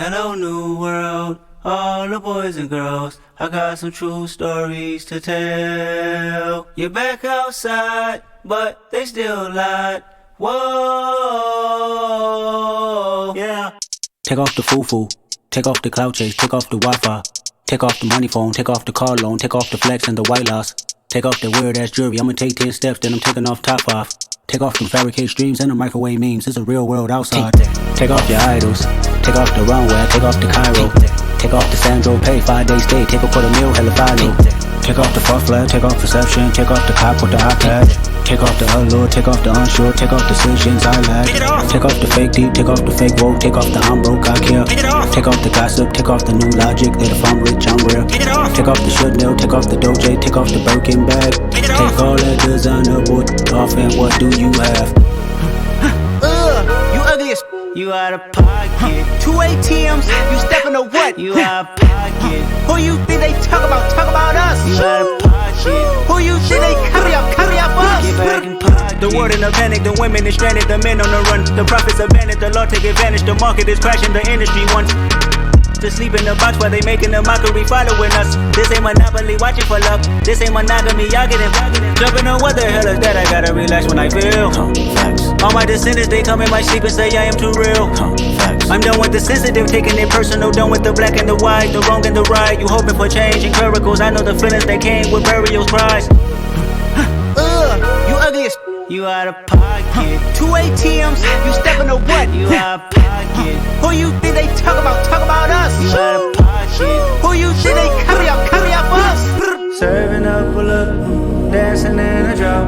Hello, new world, all the boys and girls. I got some true stories to tell. You're back outside, but they still lied. Whoa, yeah. Take off the foo-foo, take off the cloud chase, take off the Wi-Fi, take off the money phone, take off the car loan, take off the flex and the white loss, take off the weird-ass jewelry. I'ma take 10 steps, then I'm taking off top off. Take off them fabricated streams and the microwave memes. It's a real world outside. Take off your idols, take off the runway, take off the Cairo, take off the Sandro Pay, 5-day stay, take a $250,000 hella follow. Take off the fuck flag, take off perception, take off the cop with the iPad. Take off the allure, take off the unsure, take off decisions I lack. Take off the fake deep, take off the fake woke, take off the I'm broke, I care. Take off the gossip, take off the new logic that if I'm rich, I'm real. Take off the Chanel, take off the Doja, take off the Birkin bag. Take all that designer boy off and what do you have? You ugly as You out of pocket. 2 ATMs, you stepping to what? You out of pocket. Who you think they talk about? Talk about us. You out of pocket. Who you think they carry up us? Get back in pocket. The world in a panic, the women is stranded, the men on the run. The profits abandoned, the law take advantage, the market is crashing, the industry wants to sleep in the box while they making a mockery following us. This ain't Monopoly, watching for luck. This ain't monogamy, y'all getting jumping on what the hell is that? I gotta relax when I feel. All my descendants, they come in my sleep and say I am too real. I'm done with the sensitive, taking it personal, done with the black and the white, the wrong and the right. You hoping for change and miracles, I know the feelings that came with burial cries. You ugly as You out of pocket. 2 ATMs, you stepping to what? You out of pocket. Who you think they talk about? Talk about us. You out of pocket. Who you think they carry up us? Serving up a look, dancing in a drop.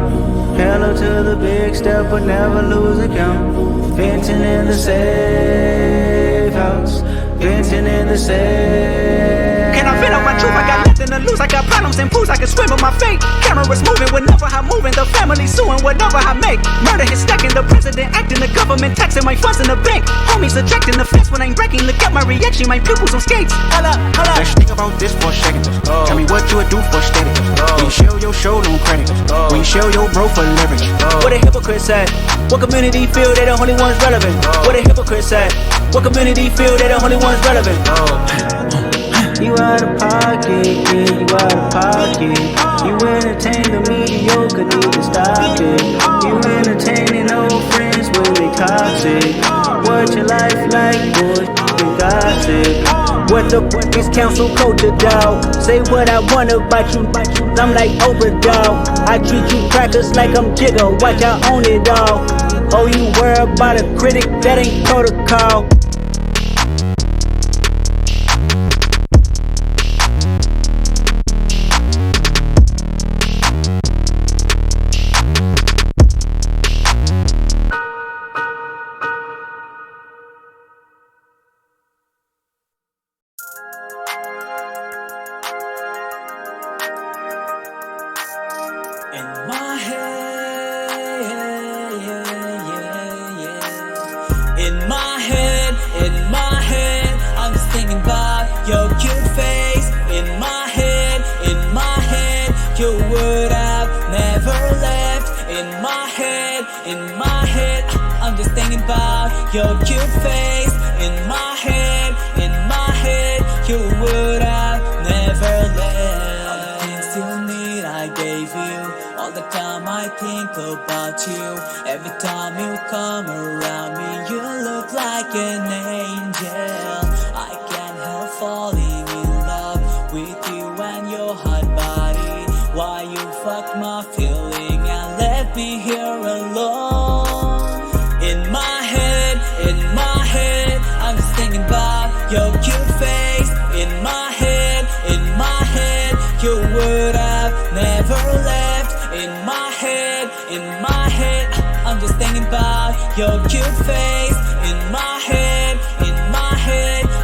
Hello to the big step, but never lose a count. Venting in the safe house. Venting in the safe. Can I feel out my truth? I got nothing to lose. I got problems and pools. I can swim with my fate. Cameras moving whenever I'm moving. The family suing whatever I make. Murder is stacking. The president acting. The government taxing my funds in the bank. Homies ejecting the fence when I'm breaking. Look at my reaction. My pupils on skates. Hold up. Let's think about this for a second. Tell me what you would do for steady. When you show your show, no credit. When you show your bro for leverage. What a hypocrite said. What community feel they the only ones relevant? What a hypocrite said. What community feel they the only ones relevant? You out of pocket, yeah, you out of pocket. You entertain the mediocre, need to stop it. You entertaining old friends when they toxic. What your life like, boy, you gossip. What the fuck is council culture, dawg? Say what I want about you, I'm like Oprah, dawg. I treat you crackers like I'm Jigga, watch I own it all. Oh, you worry about a critic, that ain't protocol. In my head, in my head, I'm just thinking about your cute face. In my head, you would have never left. In my head, I'm just thinking about your cute face. In my head, you would have never left. All the things you need, I gave you. All the time I think about you. Every time you come around me, you look like an angel. I can't help falling in love with you and your hot body. Why you fuck my feeling and left me here alone? In my head, I'm just thinking about your cute face. In my head, you would have never left. In my head, I'm just thinking about your cute face. In my head,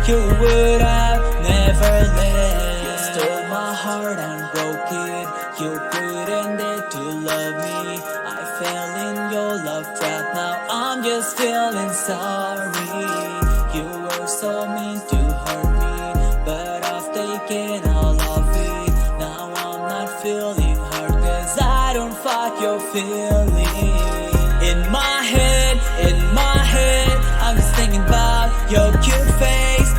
you would have never left. You stole my heart and broke it. You couldn't dare to love me. I fell in your love trap. Now I'm just feeling sorry. You were so mean to hurt me, but I've taken all of it. Now I'm not feeling hurt, 'cause I don't fuck your feelings. In my head, I'm just thinking about your cute face.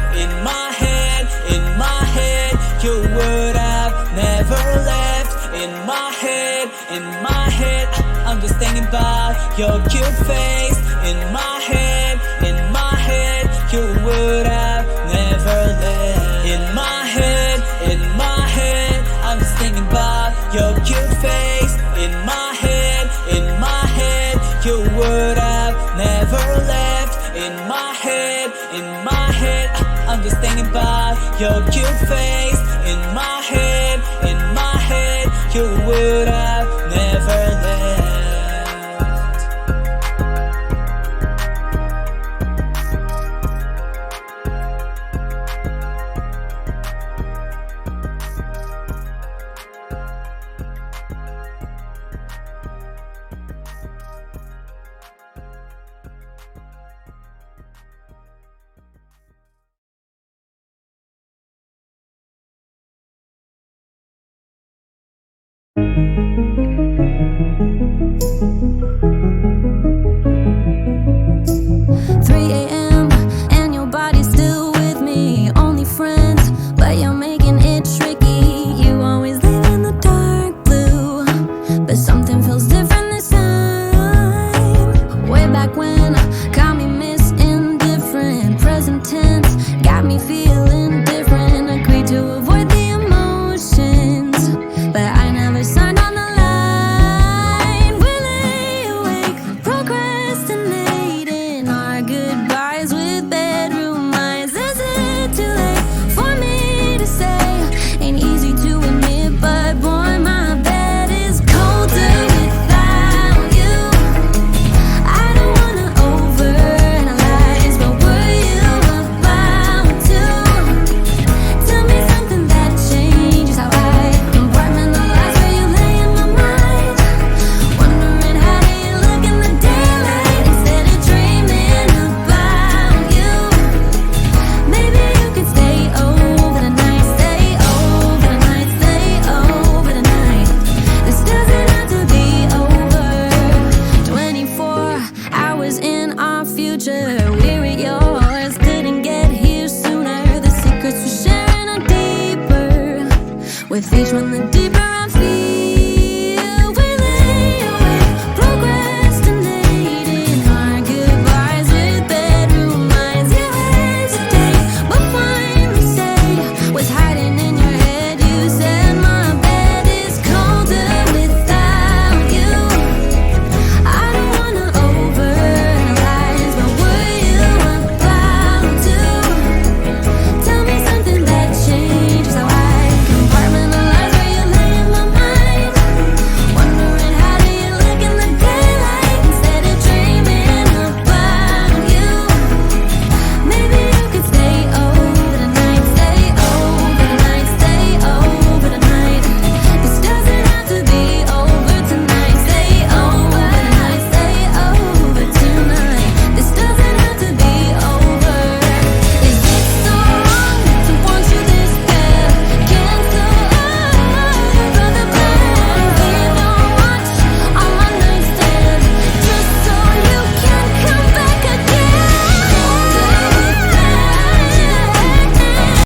your cute face. In my head, you would have never left. In my head, I'm just thinking about your cute face. In my head, you would have never left. In my head, I'm just thinking about your cute face. In my head, you would have never left. With each one, the deeper